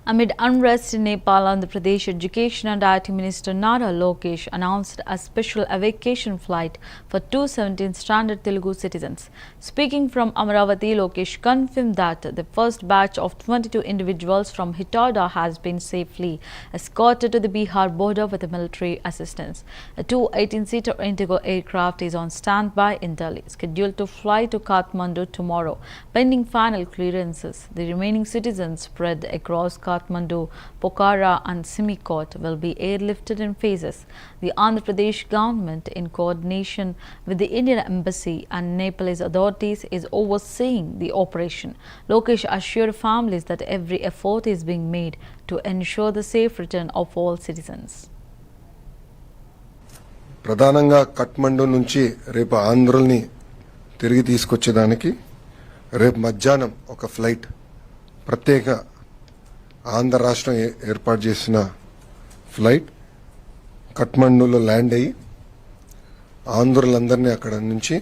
Amid unrest in Nepal, Andhra Pradesh Education and IT Minister Nara Lokesh announced a special evacuation flight for 217 stranded Telugu citizens. Speaking from Amaravati, Lokesh confirmed that the first batch of 22 individuals from Hitauda has been safely escorted to the Bihar border with military assistance. A 218-seater Indigo aircraft is on standby in Delhi, scheduled to fly to Kathmandu tomorrow, pending final clearances. The remaining citizens spread across Kathmandu, Pokhara and Simikot will be airlifted in phases. The Andhra Pradesh government, in coordination with the Indian Embassy and Nepalese authorities, is overseeing the operation. Lokesh assured families that every effort is being made to ensure the safe return of all citizens. ప్రధానంగా కఠ్మండు నుంచి రేపు ఆంధ్రుల్ని తిరిగి తీసుకొచ్చేదానికి రేపు మధ్యాహ్నం ఒక flight ప్రత్యేక ఆంధ్ర రాష్ట్రం ఏర్పాటు చేసిన ఫ్లైట్ కఠ్మండులో ల్యాండ్ అయ్యి ఆంధ్రులందరినీ అక్కడ నుంచి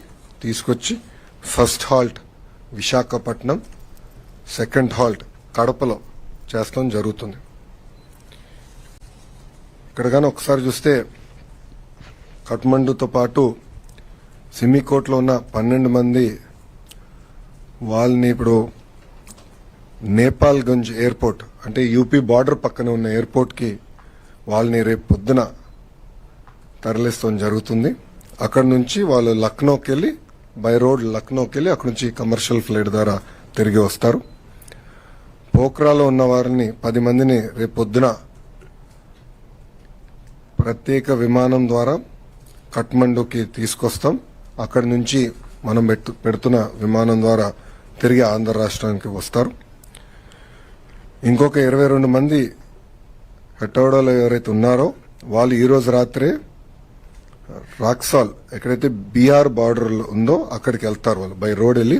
తీసుకొచ్చి first halt Visakhapatnam, second halt కడపలో చేస్తాం జరుగుతుంది. ఇక్కడ కానీ ఒకసారి చూస్తే కఠ్మండుతో పాటు సిమికోట్లో ఉన్న 12 మంది వాళ్ళని ఇప్పుడు నేపాల్గంజ్ ఎయిర్పోర్ట్ అంటే యూపీ బార్డర్ పక్కన ఉన్న ఎయిర్పోర్ట్కి వాళ్ళని రేపు పొద్దున తరలిస్తాం జరుగుతుంది. అక్కడ నుంచి వాళ్ళు లక్నోకి వెళ్ళి బై రోడ్ లక్నోకి వెళ్ళి అక్కడ నుంచి కమర్షియల్ ఫ్లైట్ ద్వారా తిరిగి వస్తారు. పోఖ్రాలో ఉన్న వారిని 10 మందిని రేపు పొద్దున ప్రత్యేక విమానం ద్వారా కఠ్మండుకి తీసుకొస్తాం. అక్కడి నుంచి మనం పెడుతున్న విమానం ద్వారా తిరిగి ఆంధ్ర రాష్ట్రానికి వస్తారు. ఇంకొక 22 మంది హెటౌడాలో ఎవరైతే ఉన్నారో వాళ్ళు ఈరోజు రాత్రే రాక్సాల్ ఎక్కడైతే బీహార్ బార్డర్ ఉందో అక్కడికి వెళ్తారు. వాళ్ళు బై రోడ్ వెళ్ళి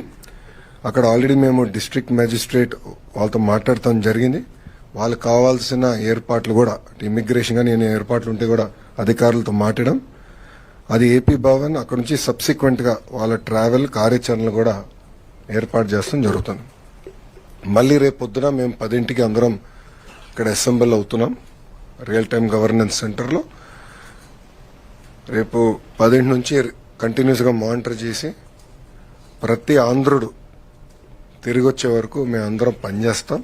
అక్కడ ఆల్రెడీ మేము డిస్ట్రిక్ట్ మేజిస్ట్రేట్ వాళ్ళతో మాట్లాడటం జరిగింది. వాళ్ళకి కావాల్సిన ఏర్పాట్లు కూడా ఇమిగ్రేషన్ కానీ ఏర్పాట్లు ఉంటే కూడా అధికారులతో మాట్లాడడం, అది ఏపీ భవన్ అక్కడ నుంచి సబ్సిక్వెంట్ గా వాళ్ళ ట్రావెల్ కార్యాచరణలు కూడా ఏర్పాటు చేస్తాం జరుగుతుంది. మళ్ళీ రేపు పొద్దున మేము 10ంటికి అందరం ఇక్కడ అసెంబ్లీ అవుతున్నాం రియల్ టైమ్ గవర్నెన్స్ సెంటర్లో. రేపు 10 నుంచి కంటిన్యూస్ గా మానిటర్ చేసి ప్రతి ఆంధ్రుడు తిరిగి వచ్చే వరకు మేము అందరం పనిచేస్తాం.